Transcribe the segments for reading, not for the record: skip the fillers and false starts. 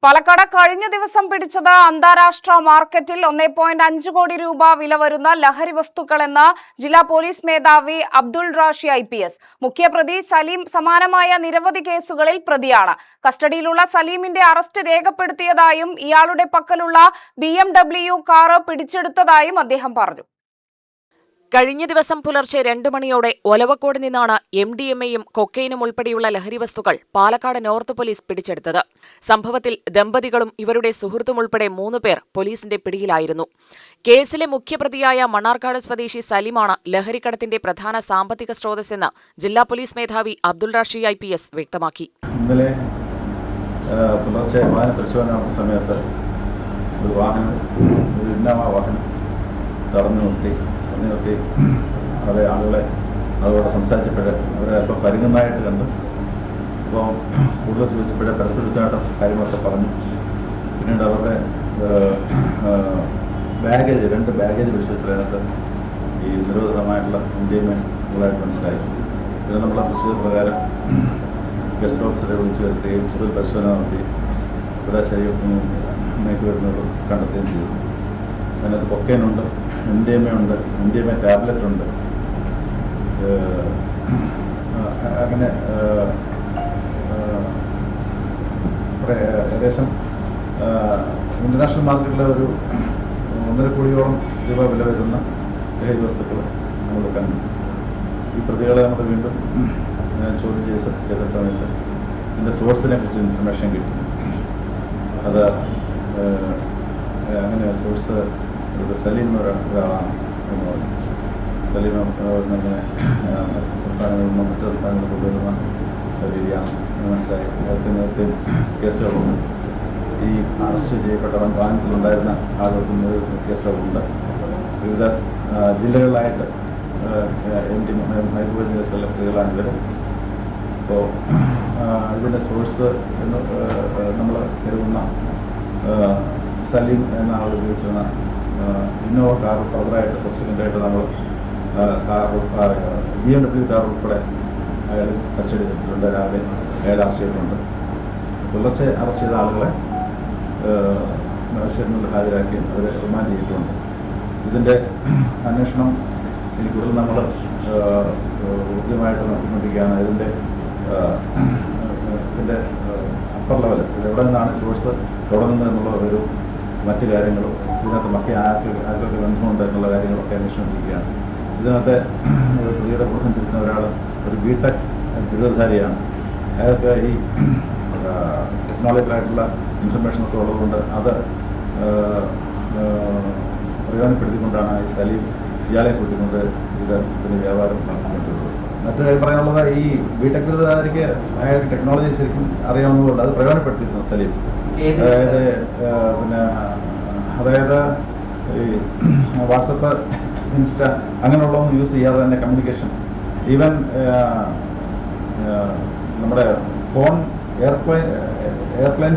പാലക്കാട് കഴിഞ്ഞ ദിവസം പിടിച്ചത് അന്താരാഷ്ട്ര മാർക്കറ്റിൽ 1.5 കോടി രൂപ വില വരുന്ന ലഹരി വസ്തുക്കളെന്ന് ജില്ലാ പോലീസ് മേധാവി അബ്ദുൾ റാഷി IPS. മുഖ്യപ്രതി സലീം സമാനമായ നിരവധി കേസുകളിൽ പ്രതിയാണ്. കസ്റ്റഡിയിലുള്ള സലീമിന്റെ അറസ്റ്റ് രേഖപ്പെടുത്തിയതായും ഇയാളുടെ പക്കലുള്ള BMW കാർ പിടിച്ചെടുത്തതായും അദ്ദേഹം പറഞ്ഞു. കഴിഞ്ഞ ദിവസം പുലർച്ചെ 2 മണിയോടെ ഒലവക്കോട് നിന്നാണ് MDMA-യും കൊക്കൈനും ഉൾപ്പെടെയുള്ള ലഹരി വസ്തുക്കൾ പാലക്കാട് നോർത്ത് പോലീസ് പിടിച്ചെടുത്തത്. സംഭവത്തിൽ ദമ്പതികളും ഇവരുടെ സുഹൃത്തും ഉൾപ്പെടെ 3 പേർ പോലീസിന്റെ പിടിയിലായിരുന്നു. കേസിലെ മുഖ്യപ്രതിയായ മണ്ണാർക്കാട് സ്വദേശി സലീമാണ് ലഹരിക്കടത്തിന്റെ പ്രധാന സാമ്പത്തിക സ്രോതസ്സെന്ന് ജില്ലാ പോലീസ് മേധാവി അബ്ദുൾ റാഷി IPS വ്യക്തമാക്കി. ഇന്നലെ പുലർച്ചെ വാഹന പരിശോധന നടത്തുന്ന സമയത്ത് ഒരു ഇന്നോവ വാഹനം തടഞ്ഞു നിർത്തി അവരെ ആളുകളെ അവരോട് സംസാരിച്ചപ്പോൾ അവരെ അല്പം പരുങ്ങുന്നതായിട്ട് കണ്ട്. അപ്പോൾ കൂടുതൽ ചോദിച്ചപ്പോഴേ പരസ്പരമായിട്ട് കാര്യങ്ങളൊക്കെ പറഞ്ഞു. പിന്നീട് അവരുടെ രണ്ട് ബാഗേജ് പരിശോധിച്ചതിനകത്ത് ഈ നിരോധിതമായിട്ടുള്ള ഉള്ളതായിട്ട് മനസ്സിലായി. പിന്നെ നമ്മളെ പ്രൊസീജിയർ പ്രകാരം ഗസ്റ്റ് ഓഫീസറെ വിളിച്ചു വരുത്തുകയും കൂടുതൽ പരിശോധന നടത്തി ഇവിടെ ശരീരത്തിൽ നിന്ന് വരുന്നത് കണ്ടെത്തുകയും ചെയ്തു. അതിനകത്ത് കൊക്കൈനുണ്ട്, MDMA ഉണ്ട്, MDMA ടാബ്ലറ്റ് ഉണ്ട്. അങ്ങനെ ഏകദേശം ഇന്റർനാഷണൽ മാർക്കറ്റിലെ ഒരു 1.5 കോടിയോളം രൂപ വില വരുന്ന ലഹരി വസ്തുക്കൾ നമ്മൾ കണ്ടു. ഈ പ്രതികളെ നമ്മൾ വീണ്ടും ചോദ്യം ചെയ്ത സമയത്ത് ഇതിൻ്റെ സോഴ്സിനെ കുറിച്ച് ഇൻഫർമേഷൻ കിട്ടി. അത് അങ്ങനെ സോഴ്സ് സലീം ഒരാളാണ് എന്ന് പറഞ്ഞു. സലീം അങ്ങനെ സംസ്ഥാനങ്ങളിൽ നിന്നും മറ്റു സംസ്ഥാനങ്ങളിൽ കൊണ്ടുവരുന്ന രീതിയാണ് മനസ്സിലായി. നേരത്തെ കേസുകളുണ്ട്. ഈ അറസ്റ്റ് ചെയ്യപ്പെട്ട വാഹനത്തിലുണ്ടായിരുന്ന ആളുകൾക്ക് കേസുകളുണ്ട്. വിവിധ ജില്ലകളിലായിട്ട് മയക്കുമരുന്ന് കേസുകളിലെ പ്രതികളാണ് ഇവർ. അപ്പോൾ ഇതിൻ്റെ സോഴ്സ് എന്ന് നമ്മൾ കരുതുന്ന സലീം എന്ന ആൾ ഉപയോഗിച്ചിരുന്ന ഇന്നോവ കാർ ഫർദറായിട്ട് സബ്സിക്വൻ്റായിട്ട് നമ്മൾ BMW കാർ ഉൾപ്പെടെ അയാൾ കസ്റ്റഡി എടുത്തിട്ടുണ്ട്. രാവിലെ അയാൾ അറസ്റ്റ് ചെയ്തിട്ടുണ്ട്. പുലർച്ചെ അറസ്റ്റ് ചെയ്ത ആളുകളെ സ്റ്റേഷനിൽ ഹാജരാക്കി അവരെ റിമാൻഡ് ചെയ്തിട്ടുണ്ട്. ഇതിൻ്റെ അന്വേഷണം ഇനി കൂടുതൽ നമ്മൾ ഊർജ്ജമായിട്ട് നടത്തിക്കൊണ്ടിരിക്കുകയാണ്. ഇതിൻ്റെ അപ്പർ ലെവൽ എവിടെ നിന്നാണ് സോഴ്സ് തുടങ്ങുന്നത് എന്നുള്ള ഒരു മറ്റു കാര്യങ്ങളും ഇതിനകത്ത് ആർക്കൊക്കെ ബന്ധമുണ്ട് എന്നുള്ള കാര്യങ്ങളൊക്കെ അന്വേഷിച്ചുകൊണ്ടിരിക്കുകയാണ്. ഇതിനകത്ത് പ്രതിയുടെ കൂടെ സഞ്ചരിക്കുന്ന ഒരാൾ ഒരു BTech ബിരുദധാരിയാണ്. അയാൾക്ക് ഈ ടെക്നോളജിക്കലായിട്ടുള്ള ഇൻഫർമേഷനൊക്കെ ഉള്ളതുകൊണ്ട് അത് പ്രയോജനപ്പെടുത്തിക്കൊണ്ടാണ് ഈ സലീം ഇയാളെ കൂട്ടിക്കൊണ്ട് ഇതിന് വ്യാപാരം നടത്തിക്കൊണ്ടിരുന്നത്. മറ്റു കാര്യം പറയാനുള്ളത്, ഈ BTech ബിരുദധാരിക്ക് അയാൾക്ക് ടെക്നോളജി ശരിക്കും അറിയാവുന്നതുകൊണ്ട് അത് പ്രയോജനപ്പെടുത്തിയിരുന്നു സലീം. അതായത് ഈ വാട്സപ്പ്, ഇൻസ്റ്റ അങ്ങനെയുള്ളതൊന്നും യൂസ് ചെയ്യാതെ തന്നെ കമ്മ്യൂണിക്കേഷൻ, ഈവൻ നമ്മുടെ ഫോൺ എയർപ്ലെയിൻ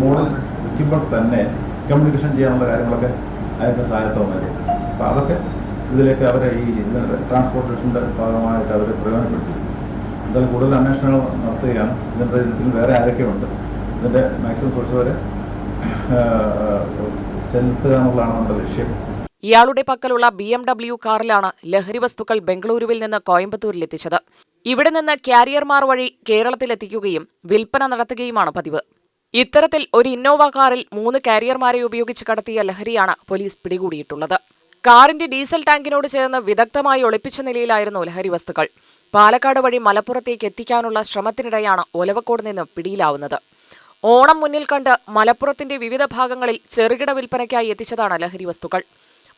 മോഡിൽ വയ്ക്കുമ്പോൾ തന്നെ കമ്മ്യൂണിക്കേഷൻ ചെയ്യാനുള്ള കാര്യങ്ങളൊക്കെ അയാൾക്ക് സഹായത്തോന്നായി. അപ്പോൾ അതൊക്കെ ഇതിലേക്ക് അവരെ ഈ ട്രാൻസ്പോർട്ടേഷൻ്റെ ഭാഗമായിട്ട് അവർ പ്രയോജനപ്പെടുത്തി. എന്തായാലും കൂടുതൽ അന്വേഷണങ്ങൾ നടത്തുകയാണ്. ഇതിൽ വേറെ ആരൊക്കെയുണ്ട്, ഇതിൻ്റെ മാക്സിമം സോഴ്സ് വരെ ചെലുത്തുക എന്നുള്ളതാണ് നമ്മുടെ ലക്ഷ്യം. ഇയാളുടെ പക്കലുള്ള BMW കാറിലാണ് ലഹരി വസ്തുക്കൾ ബംഗളൂരുവിൽ നിന്ന് കോയമ്പത്തൂരിലെത്തിച്ചത്. ഇവിടെ നിന്ന് കാരിയർമാർ വഴി കേരളത്തിലെത്തിക്കുകയും വിൽപ്പന നടത്തുകയുമാണ് പതിവ്. ഇത്തരത്തിൽ ഒരു ഇന്നോവ കാറിൽ 3 കാരിയർമാരെ ഉപയോഗിച്ച് കടത്തിയ ലഹരിയാണ് പോലീസ് പിടികൂടിയിട്ടുള്ളത്. കാറിന്റെ ഡീസൽ ടാങ്കിനോട് ചേർന്ന് വിദഗ്ധമായി ഒളിപ്പിച്ച നിലയിലായിരുന്നു ലഹരി വസ്തുക്കൾ. പാലക്കാട് വഴി മലപ്പുറത്തേക്ക് എത്തിക്കാനുള്ള ശ്രമത്തിനിടെയാണ് ഒലവക്കോട് നിന്ന് പിടിയിലാവുന്നത്. ഓണം മുന്നിൽ കണ്ട് മലപ്പുറത്തിന്റെ വിവിധ ഭാഗങ്ങളിൽ ചെറുകിട വിൽപ്പനയ്ക്കായി എത്തിച്ചതാണ് ലഹരി വസ്തുക്കൾ.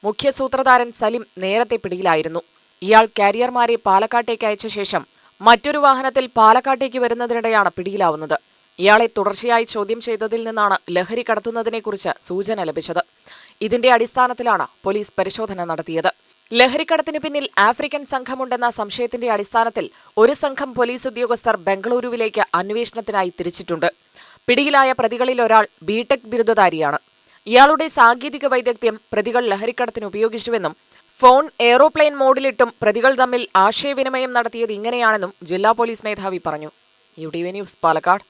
മുഖ്യ സൂത്രധാരൻ സലീം നേരത്തെ പിടിയിലായിരുന്നു. ഇയാൾ കാരിയർമാരെ പാലക്കാട്ടേക്ക് അയച്ച ശേഷം മറ്റൊരു വാഹനത്തിൽ പാലക്കാട്ടേക്ക് വരുന്നതിനിടെയാണ് പിടിയിലാവുന്നത്. ഇയാളെ തുടർച്ചയായി ചോദ്യം ചെയ്തതിൽ നിന്നാണ് ലഹരി കടത്തുന്നതിനെക്കുറിച്ച് സൂചന ലഭിച്ചത്. ഇതിന്റെ അടിസ്ഥാനത്തിലാണ് പോലീസ് പരിശോധന നടത്തിയത്. ലഹരിക്കടത്തിന് പിന്നിൽ ആഫ്രിക്കൻ സംഘമുണ്ടെന്ന സംശയത്തിന്റെ അടിസ്ഥാനത്തിൽ ഒരു സംഘം പോലീസ് ഉദ്യോഗസ്ഥർ ബംഗളൂരുവിലേക്ക് അന്വേഷണത്തിനായി തിരിച്ചിട്ടുണ്ട്. പിടിയിലായ പ്രതികളിൽ ഒരാൾ BTech ബിരുദധാരിയാണ്. ഇയാളുടെ സാങ്കേതിക വൈദഗ്ധ്യം പ്രതികൾ ലഹരിക്കടത്തിന് ഉപയോഗിച്ചുവെന്നും ഫോൺ എയ്റോപ്ലെയിൻ മോഡിലിട്ടും പ്രതികൾ തമ്മിൽ ആശയവിനിമയം നടത്തിയത് ഇങ്ങനെയാണെന്നും ജില്ലാ പോലീസ് മേധാവി പറഞ്ഞു. UTV news, Palakkad.